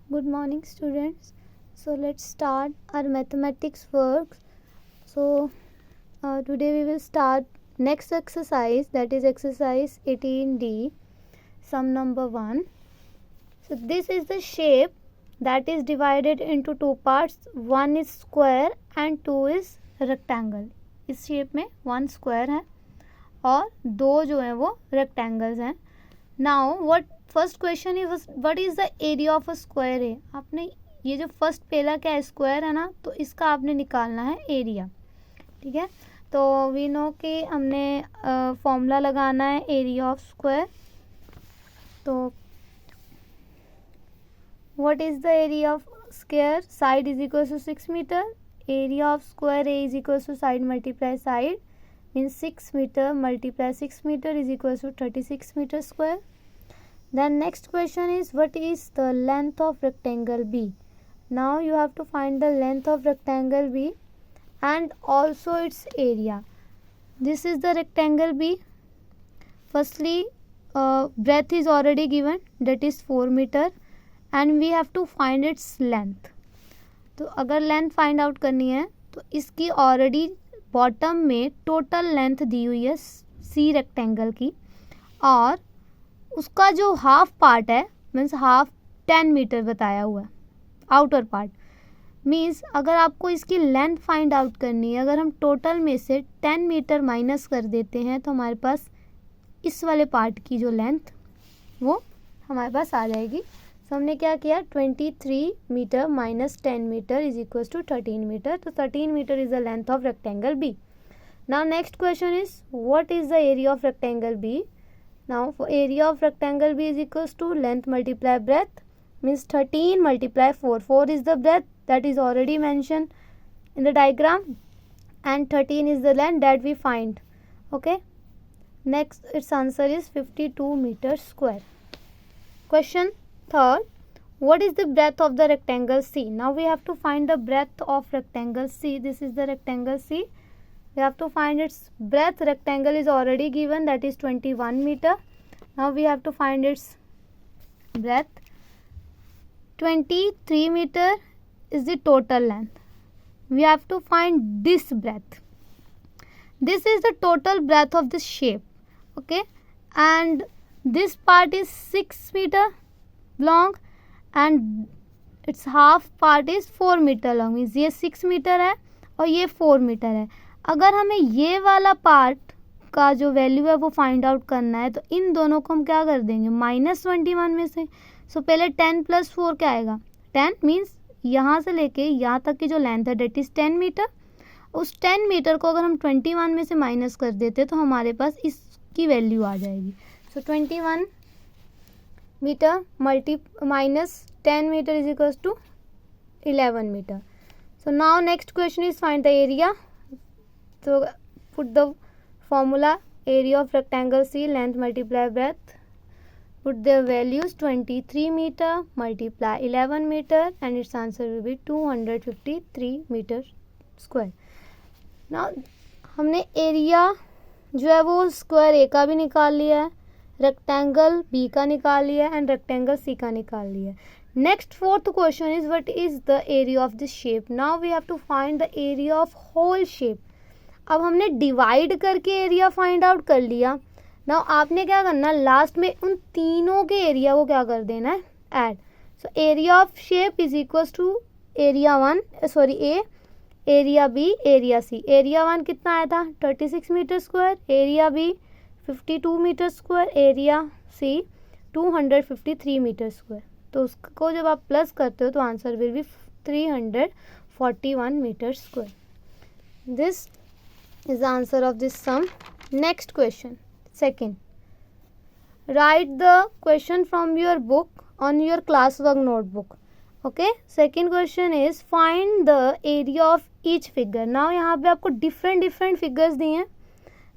Good morning, students. So let's start our mathematics work. So today we will start next exercise, that is exercise 18D, sum number 1. So this is the shape that is divided into two parts. One is square and two is rectangle. इस shape में one square है और दो जो है वो rectangles हैं. Now what first question is what is the area of a square है. आपने ये जो फर्स्ट पहला क्या है, स्क्वायर है ना, तो इसका आपने निकालना है एरिया. ठीक है, तो वी नो कि हमने फॉर्मूला लगाना है एरिया ऑफ स्क्वायर. तो what is the area of square, side is equal to 6 metre. Area of square A is equal to side multiply side, means 6 metre multiply 6 metre is equal to 36 metre square. Then next question is what is the length of rectangle B. Now you have to find the length of rectangle B and also its area. This is the rectangle B. Firstly, breadth is already given, that is 4 meter, and we have to find its length. तो अगर length find out करनी है तो इसकी already bottom में total length दी हुई है C rectangle की, और उसका जो हाफ पार्ट है मीन्स हाफ 10 मीटर बताया हुआ है. आउटर पार्ट मीन्स अगर आपको इसकी लेंथ फाइंड आउट करनी है, अगर हम टोटल में से 10 मीटर माइनस कर देते हैं तो हमारे पास इस वाले पार्ट की जो लेंथ वो हमारे पास आ जाएगी. तो हमने क्या किया, 23 metre minus 10 metre is equal to 13 metre. तो 13 metre is the length of rectangle B. Now next question is what is the area of rectangle B. Now for area of rectangle B is equals to length multiply breadth, means 13 multiply 4. 4 is the breadth that is already mentioned in the diagram, and 13 is the length that we find. Okay, next its answer is 52 meters square. Question third, what is the breadth of the rectangle C. Now we have to find the breadth of rectangle C. This is the rectangle C. We have to find its breadth. Rectangle is already given, that is 21 meter. Now we have to find its breadth. 23 meter is the total length. We have to find this breadth. This is the total breadth of this shape. Okay, and this part is 6 meter long and its half part is 4 meter long. Means ये 6 meter है और ये 4 meter है. अगर हमें ये वाला part का जो वैल्यू है वो फाइंड आउट करना है तो इन दोनों को हम क्या कर देंगे, -21 में से. सो पहले 10 + 4 क्या आएगा, 10 मीन्स यहाँ से लेके यहाँ तक की जो लेंथ है डेट इज़ 10 मीटर. उस 10 मीटर को अगर हम 21 में से माइनस कर देते तो हमारे पास इसकी वैल्यू आ जाएगी. So 21 metre minus 10 metre is equals to 11 metre. So now next question is find the area. So put the formula area of rectangle C, length multiply breadth. Put their values, 23 meter multiply 11 meter, and its answer will be 253 meter square. Now हमने area जो है वो square ए का भी निकाल लिया है, rectangle B का निकाल लिया है, एंड रेक्टेंगल सी का निकाल लिया है. Next fourth question is what is the area of this shape. Now we have to find the area of whole shape. अब हमने डिवाइड करके एरिया फाइंड आउट कर लिया. नाउ आपने क्या करना, लास्ट में उन तीनों के एरिया को क्या कर देना है, add. So area of shape is equals to area A, area B, area C. Area 1 कितना आया था, 36 metre square. Area B 52 metre square. Area C 253 metre square. तो उसको जब आप प्लस करते हो तो answer will be 341 metre square. This is the answer of this sum. Next question, second. Write the question from your book on your classwork notebook. Okay, second question is find the area of each figure. Now यहाँ पे आपको different figures दिए हैं.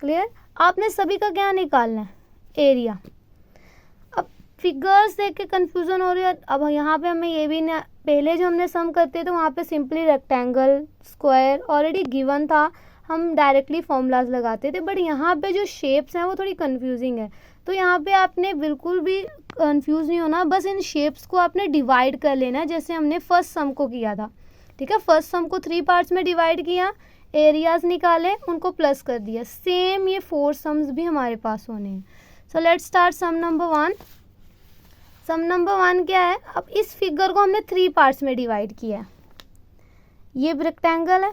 Clear? आपने सभी का क्या निकालना है, एरिया. अब फिगर्स देख के कन्फ्यूज़न हो रही है. अब यहाँ पे हमें ये भी ना, पहले जो हमने सम करते थे वहाँ पे simply rectangle square already given था, हम डायरेक्टली फॉर्मूलाज लगाते थे. बट यहाँ पे जो शेप्स हैं वो थोड़ी कंफ्यूजिंग है. तो यहाँ पे आपने बिल्कुल भी कंफ्यूज नहीं होना, बस इन शेप्स को आपने डिवाइड कर लेना है जैसे हमने फर्स्ट सम को किया था। ठीक है, फर्स्ट सम को 3 पार्ट्स में डिवाइड किया, एरियाज निकाले, उनको प्लस कर दिया। सेम ये 4 सम्स भी हमारे पास होने हैं। So let's start sum number 1। Sum number 1 क्या है? अब इस फिगर को हमने 3 पार्ट्स में डिवाइड किया है। ये रेक्टेंगल है,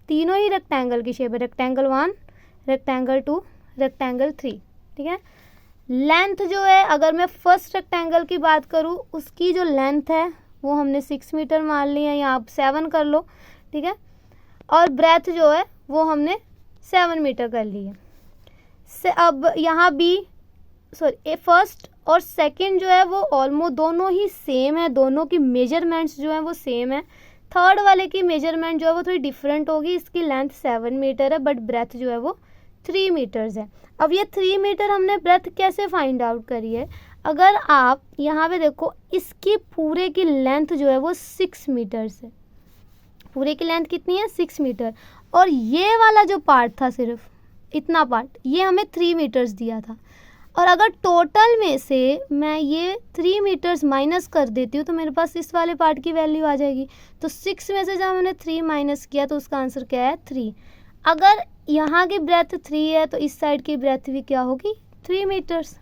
तीनों ही रेक्टेंगल की शेप है, रेक्टेंगल 1, रेक्टेंगल 2, रेक्टेंगल 3। ठीक है, लेंथ जो है, अगर मैं फर्स्ट रेक्टेंगल की बात करूँ, उसकी जो लेंथ है वो हमने 6 मीटर मान ली है, या आप 7 कर लो। ठीक है, और ब्रेथ जो है वो हमने 7 मीटर कर ली है। अब यहाँ फर्स्ट और सेकंड जो है वो ऑलमोस्ट दोनों ही सेम है, दोनों की मेजरमेंट्स जो है वो सेम है। थर्ड वाले की मेजरमेंट जो है वो थोड़ी डिफरेंट होगी, इसकी लेंथ 7 मीटर है बट ब्रेथ जो है वो 3 मीटर्स है। अब ये 3 मीटर हमने ब्रेथ कैसे फाइंड आउट करी है? अगर आप यहाँ पे देखो, इसकी पूरे की लेंथ जो है वो 6 मीटर्स है। पूरे की लेंथ कितनी है? 6 मीटर। और ये वाला जो पार्ट था, सिर्फ इतना पार्ट, ये हमें 3 मीटर्स दिया था। और अगर टोटल में से मैं ये 3 मीटर्स माइनस कर देती हूँ तो मेरे पास इस वाले पार्ट की वैल्यू आ जाएगी। तो 6 में से जब हमने 3 माइनस किया तो उसका आंसर क्या है? 3। अगर यहाँ की ब्रेथ 3 है तो इस साइड की ब्रेथ भी क्या होगी? 3 metres.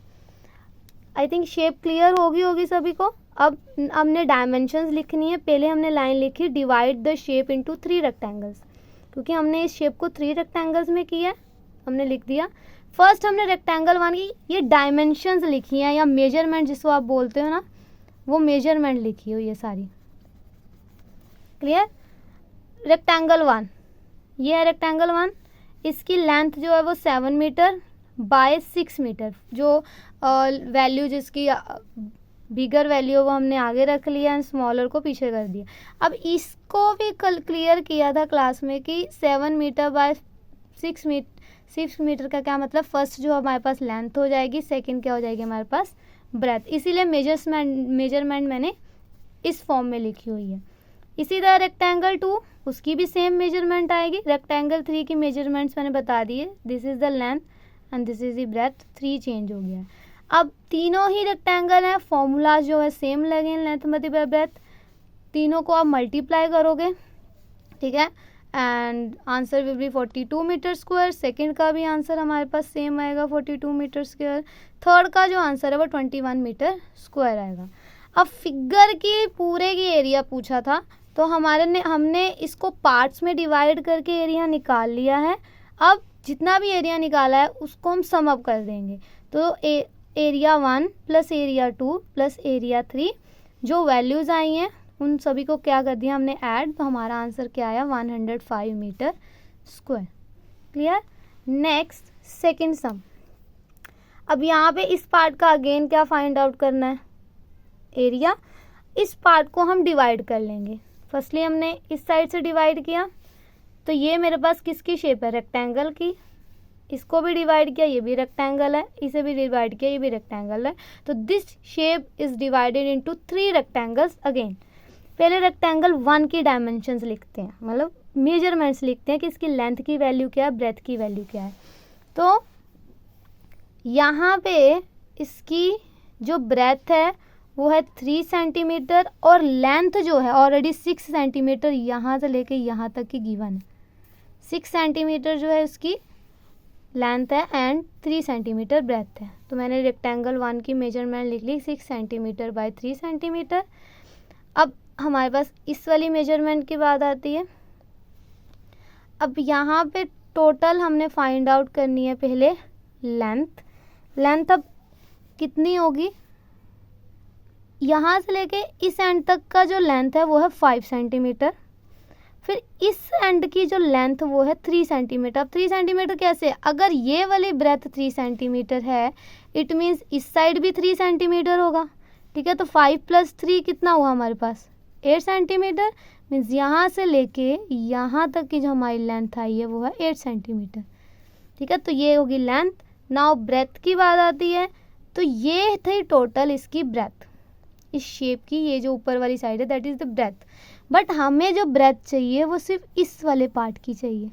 I think shape clear होगी सभी को। अब हमने डायमेंशंस लिखनी है। पहले हमने लाइन लिखी, divide the shape into 3 rectangles, क्योंकि हमने इस शेप को 3 रेक्टेंगल्स में किया है, हमने लिख दिया। फर्स्ट हमने रेक्टेंगल 1 की ये डायमेंशंस लिखी हैं, या मेजरमेंट जिसको आप बोलते हो ना, वो मेजरमेंट लिखी हो ये सारी। क्लियर? रेक्टेंगल 1, ये है रेक्टेंगल 1। इसकी लेंथ जो है वो 7 मीटर बाय 6 मीटर। जो वैल्यू जिसकी बिगर वैल्यू वो हमने आगे रख लिया एंड स्मॉलर को पीछे कर दिया। अब इसको भी कल क्लियर किया था क्लास में कि 7 मीटर बाय 6 मीटर का क्या मतलब? फर्स्ट जो हमारे पास लेंथ हो जाएगी, सेकंड क्या हो जाएगी हमारे पास? ब्रेथ। इसीलिए मेजरमेंट मैंने इस फॉर्म में लिखी हुई है। इसी तरह रेक्टेंगल 2, उसकी भी सेम मेजरमेंट आएगी। रेक्टेंगल 3 की मेजरमेंट्स मैंने बता दी है, this is the length and this is the breadth. 3 change हो गया है। अब तीनों ही रेक्टेंगल हैं, फॉर्मूला जो है सेम लगे, लेंथ मल्टीप्लाई ब्रेथ। तीनों को आप मल्टीप्लाई करोगे, ठीक है, and answer will be 42 metre square. Second का भी आंसर हमारे पास सेम आएगा, 42 मीटर स्क्वायर। थर्ड का जो आंसर है वो 21 मीटर स्क्वायर आएगा। अब फिगर की पूरे की एरिया पूछा था, तो हमने इसको पार्ट्स में डिवाइड करके एरिया निकाल लिया है। अब जितना भी एरिया निकाला है उसको हम सम अप कर देंगे। तो area 1 plus area 2 plus area 3, जो वैल्यूज़ आई हैं उन सभी को क्या कर दिया हमने ऐड, तो हमारा आंसर क्या आया? 105 metre square. Clear? Next second sum. अब यहाँ पे इस पार्ट का अगेन क्या फाइंड आउट करना है? एरिया। इस पार्ट को हम डिवाइड कर लेंगे। फर्स्टली हमने इस साइड से डिवाइड किया, तो ये मेरे पास किसकी शेप है? रेक्टेंगल की। इसको भी डिवाइड किया, ये भी रेक्टेंगल है। इसे भी डिवाइड किया, ये भी रेक्टेंगल है। तो this shape is divided into 3 rectangles again. पहले रेक्टेंगल 1 की डायमेंशंस लिखते हैं, मतलब मेजरमेंट्स लिखते हैं कि इसकी लेंथ की वैल्यू क्या है, ब्रेथ की वैल्यू क्या है। तो यहाँ पे इसकी जो ब्रेथ है वो है 3 सेंटीमीटर, और लेंथ जो है ऑलरेडी 6 सेंटीमीटर यहाँ से लेके यहाँ तक की गिवन है। 6 सेंटीमीटर जो है उसकी लेंथ है एंड 3 सेंटीमीटर ब्रेथ है। तो मैंने रेक्टेंगल 1 की मेजरमेंट लिख ली 6 सेंटीमीटर बाय 3 सेंटीमीटर। अब हमारे पास इस वाली मेजरमेंट की बात आती है। अब यहाँ पे टोटल हमने फाइंड आउट करनी है पहले लेंथ अब कितनी होगी? यहाँ से लेके इस एंड तक का जो लेंथ है वो है 5 सेंटीमीटर। फिर इस एंड की जो लेंथ वो है 3 सेंटीमीटर। अब 3 सेंटीमीटर कैसे? अगर ये वाली ब्रेथ 3 सेंटीमीटर है, इट मीन्स इस साइड भी 3 सेंटीमीटर होगा। ठीक है, तो 5 + 3 कितना हुआ हमारे पास? 8 सेंटीमीटर। मीन्स यहाँ से लेके यहाँ तक की जो हमारी लेंथ आई है वो है 8 सेंटीमीटर। ठीक है, तो ये होगी लेंथ। नाउ ब्रेथ की बात आती है, तो ये थी टोटल इसकी ब्रेथ, इस शेप की। ये जो ऊपर वाली साइड है that is the breadth. But हमें जो ब्रेथ चाहिए वो सिर्फ इस वाले पार्ट की चाहिए।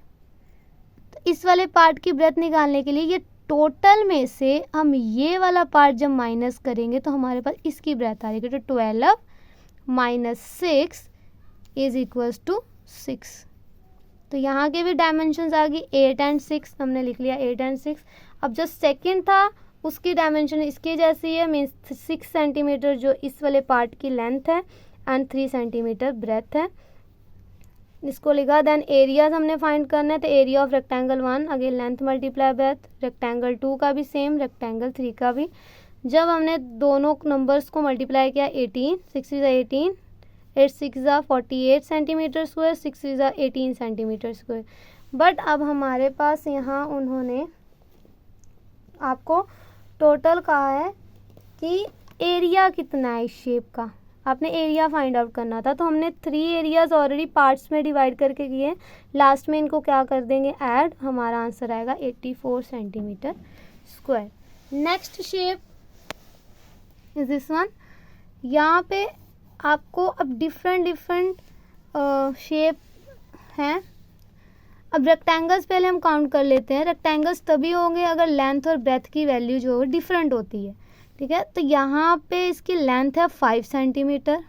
तो इस वाले पार्ट की ब्रेथ निकालने के लिए ये टोटल में से हम ये वाला पार्ट जब माइनस करेंगे तो हमारे पास इसकी ब्रेथ आ जाएगी, तो 12 माइनस 6 इज इक्वल्स टू 6। तो यहाँ के भी डायमेंशंस आ गई 8 एंड 6, हमने लिख लिया 8 एंड 6। अब जो सेकंड था उसकी डायमेंशन इसके जैसी है, मीन्स 6 सेंटीमीटर जो इस वाले पार्ट की लेंथ है एंड 3 सेंटीमीटर ब्रेथ है, इसको लिखा। देन एरियाज हमने फाइंड करना है, तो area of rectangle 1 again length multiply breath, rectangle 2 का भी सेम, रेक्टेंगल 3 का भी। जब हमने दोनों नंबर्स को मल्टीप्लाई किया 18, 6 is 18, 8 6 is 48 centimetre square, 6 is 18 centimetre square. But अब हमारे पास यहाँ उन्होंने आपको टोटल कहा है कि एरिया कितना है इस शेप का, आपने एरिया फाइंड आउट करना था। तो हमने 3 एरियाज ऑलरेडी पार्ट्स में डिवाइड करके किए, लास्ट में इनको क्या कर देंगे ऐड, हमारा आंसर आएगा 84 centimetre square. Next shape is this one. यहाँ पे आपको अब डिफरेंट शेप हैं। अब रेक्टेंगल्स पहले हम काउंट कर लेते हैं। रेक्टेंगल्स तभी होंगे अगर लेंथ और ब्रेथ की वैल्यू जो है डिफरेंट होती है, ठीक है। तो यहाँ पे इसकी लेंथ है 5 सेंटीमीटर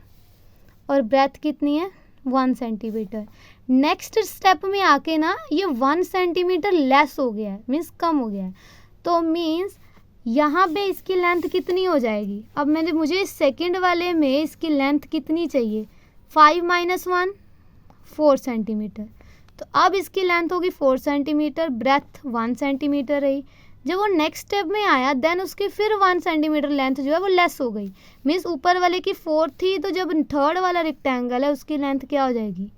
और ब्रेथ कितनी है 1 सेंटीमीटर। नेक्स्ट स्टेप में आके ना ये 1 सेंटीमीटर लेस हो गया है, मीन्स कम हो गया है। तो मीन्स यहाँ पे इसकी लेंथ कितनी हो जाएगी। अब मुझे सेकंड वाले में इसकी लेंथ कितनी चाहिए, 5 माइनस 1 4 सेंटीमीटर। तो अब इसकी लेंथ होगी 4 सेंटीमीटर, ब्रेथ 1 सेंटीमीटर रही। जब वो नेक्स्ट स्टेप में आया देन उसकी फिर 1 सेंटीमीटर लेंथ जो है वो लेस हो गई, मीन्स ऊपर वाले की 4 थी, तो जब थर्ड वाला रेक्टेंगल है उसकी लेंथ क्या हो जाएगी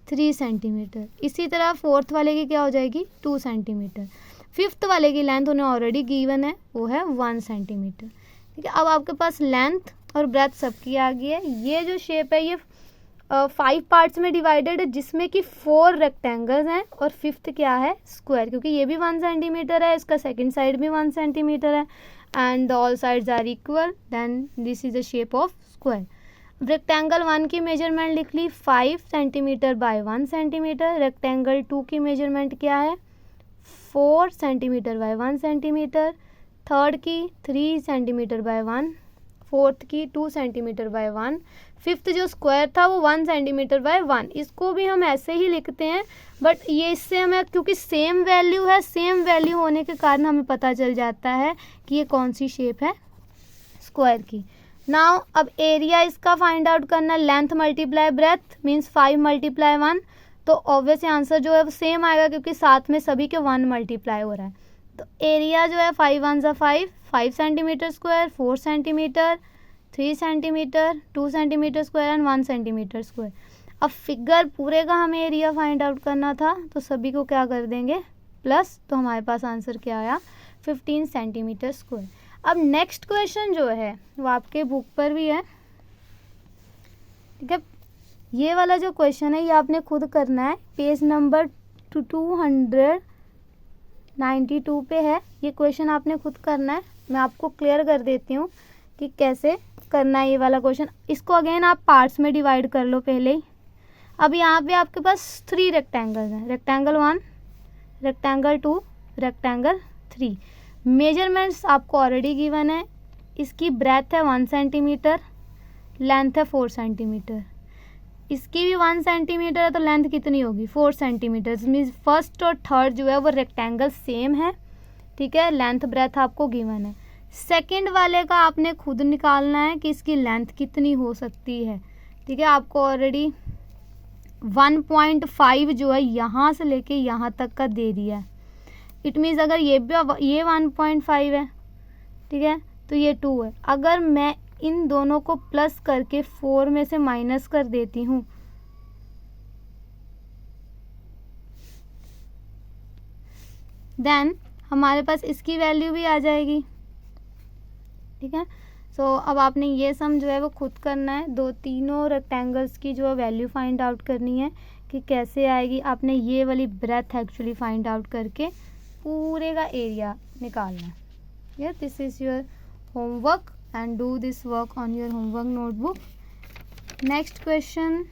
3 सेंटीमीटर। इसी तरह फोर्थ वाले की क्या हो जाएगी 2 सेंटीमीटर। फिफ्थ वाले की लेंथ उन्हें ऑलरेडी गिवन है, वो है 1 सेंटीमीटर, ठीक है। अब आपके पास लेंथ और ब्रेथ सबकी आ गई है। ये जो शेप है ये 5 पार्ट्स में डिवाइडेड है, जिसमें कि 4 रेक्टेंगल्स हैं और फिफ्थ क्या है स्क्वायर, क्योंकि ये भी 1 सेंटीमीटर है, इसका सेकंड साइड भी 1 सेंटीमीटर है and all sides are equal, then this is the shape of square. Rectangle 1 की मेजरमेंट लिख ली 5 सेंटीमीटर बाय 1 सेंटीमीटर। रेक्टेंगल 2 की मेजरमेंट क्या है 4 सेंटीमीटर बाय 1 सेंटीमीटर। थर्ड की 3 सेंटीमीटर बाय 1, फोर्थ की 2 सेंटीमीटर बाय 1, फिफ्थ जो स्क्वायर था वो 1 सेंटीमीटर बाय 1। इसको भी हम ऐसे ही लिखते हैं, बट ये इससे हमें क्योंकि सेम वैल्यू है, सेम वैल्यू होने के कारण हमें पता चल जाता है कि ये कौन सी शेप है स्क्वायर की। नाउ अब एरिया इसका फाइंड आउट करना, length multiply breath means 5 multiply 1, तो ऑब्वियस आंसर जो है वो सेम आएगा क्योंकि साथ में सभी के 1 मल्टीप्लाई हो रहा है। तो एरिया जो है 5 1 ज़ा 5 centimetre square, 4 centimetre, 3 centimetre, 2 centimetre square and 1 centimetre square. अब फिगर पूरे का हमें एरिया फाइंड आउट करना था, तो सभी को क्या कर देंगे प्लस, तो हमारे पास आंसर क्या आया 15 सेंटीमीटर स्क्वायर। अब नेक्स्ट क्वेश्चन जो है वो आपके बुक पर भी है, ठीक है। ये वाला जो क्वेश्चन है ये आपने खुद करना है, पेज नंबर 292 पे है। ये क्वेश्चन आपने खुद करना है, मैं आपको क्लियर कर देती हूँ कि कैसे करना है ये वाला क्वेश्चन। इसको अगेन आप पार्ट्स में डिवाइड कर लो पहले ही। अब यहाँ पे आपके पास 3 रेक्टेंगल्स हैं, रेक्टेंगल 1, रेक्टेंगल 2, रेक्टेंगल 3। मेजरमेंट्स आपको ऑलरेडी गिवन है। इसकी ब्रेथ है 1 सेंटीमीटर, लेंथ है 4 सेंटीमीटर। इसकी भी 1 सेंटीमीटर है, तो लेंथ कितनी होगी 4 सेंटीमीटर। मीन्स फर्स्ट और थर्ड जो है वो रेक्टेंगल सेम है, ठीक है। लेंथ ब्रेथ आपको गिवन है। सेकंड वाले का आपने खुद निकालना है कि इसकी लेंथ कितनी हो सकती है, ठीक है। आपको ऑलरेडी 1.5 जो है यहाँ से लेके यहाँ तक का दे दिया है। इट मीन्स अगर ये 1.5 है, ठीक है, तो ये 2 है। अगर मैं इन दोनों को प्लस करके 4 में से माइनस कर देती हूँ, देन हमारे पास इसकी वैल्यू भी आ जाएगी, ठीक है। सो अब आपने ये सम जो है वो खुद करना है। तीनों रेक्टेंगल्स की जो है वैल्यू फाइंड आउट करनी है कि कैसे आएगी। आपने ये वाली ब्रेथ एक्चुअली फाइंड आउट करके पूरे का एरिया निकालना है। Yeah, this is your homework and do this work on your homework notebook. Next question.